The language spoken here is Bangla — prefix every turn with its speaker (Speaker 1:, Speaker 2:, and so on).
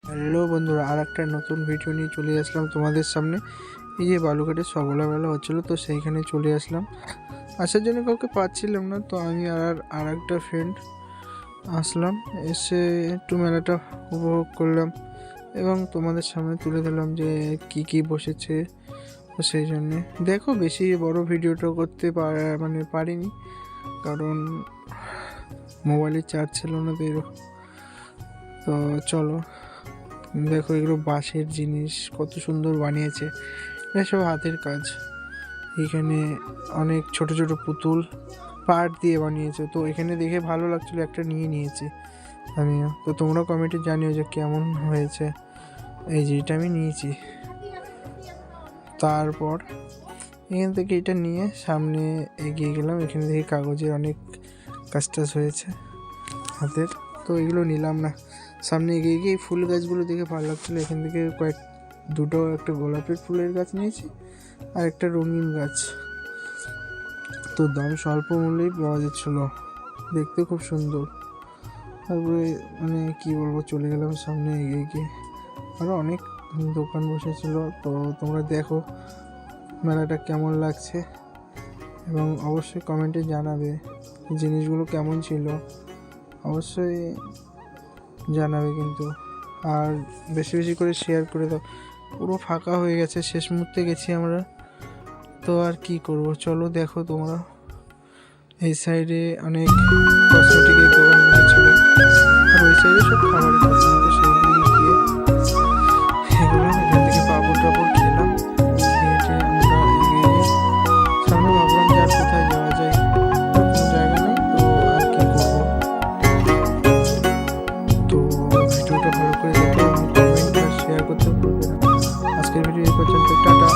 Speaker 1: হ্যালো বন্ধুরা, আর একটা নতুন ভিডিও নিয়ে চলে আসলাম তোমাদের সামনে। এই যে বালুঘাটে সকালবেলা হচ্ছিলো, তো সেইখানে চলে আসলাম। আসার জন্য কাউকে পাচ্ছিলাম না, তো আমি আর একটা ফ্রেন্ড আসলাম। এসে একটু মেলাটা উপভোগ করলাম এবং তোমাদের সামনে তুলে ধরলাম যে কি কি বসেছে। তো সেই জন্যে দেখো, বেশি বড় ভিডিওটা করতে পারিনি, কারণ মোবাইলে চার্জ ছিল না। তো চলো দেখো, এগুলো বাঁশের জিনিস কত সুন্দর বানিয়েছে। এটা সব হাতের কাজ। এখানে অনেক ছোট ছোট পুতুল পাট দিয়ে বানিয়েছে। তো এখানে দেখে ভালো লাগছিলো, একটা নিয়ে নিয়েছি আমিও। তো তোমরা কমেন্টে জানিও যে কেমন হয়েছে। এই যে এটা আমি নিয়েছি। তারপর এখান থেকে এটা নিয়ে সামনে এগিয়ে গেলাম। এখানে দেখি কাগজের অনেক কাজ টাজ হয়েছে হাতের, তো এগুলো নিলাম না। সামনে এগিয়ে গিয়ে ফুল গাছগুলো দেখে ভালো লাগছিলো। এখান থেকে একটা গোলাপের ফুলের গাছ নিয়েছি আর একটা রঙিন গাছ। তো দাম স্বল্প মূল্যেই পাওয়া যাচ্ছিলো, দেখতে খুব সুন্দর। তারপরে কি বলবো, চলে গেলাম সামনে এগিয়ে গিয়ে। আরও অনেক দোকান বসেছিল। তো তোমরা দেখো মেলাটা কেমন লাগছে এবং অবশ্যই কমেন্টে জানাবে জিনিসগুলো কেমন ছিল, অবশ্যই জানাবে কিন্তু। আর বেশি বেশি করে শেয়ার করে দাও। পুরো ফাঁকা হয়ে গেছে, শেষ মুহূর্তে গেছি আমরা। তো আর কি করব, চলো দেখো তোমরা। এই সাইডে অনেক কসমেটিকের দোকান বসেছিল, আর ওই সাইডে সব খাবারের দোকান। তো সেইগুলো গিয়ে এখান থেকে পাঁপড় টাপড় খেলাম। খেয়ে আমরা এগিয়ে গিয়ে সামনে ভাবলাম যে আর কোথায় যাওয়া যায়, কোনো জায়গা নেই। তো আর কি করবো। তো ভিডিওটা ভালো করে দেখো এবং কমেন্ট আর শেয়ার করতে ভুলবে না। আজকের ভিডিও এই পর্যন্ত, টাটা।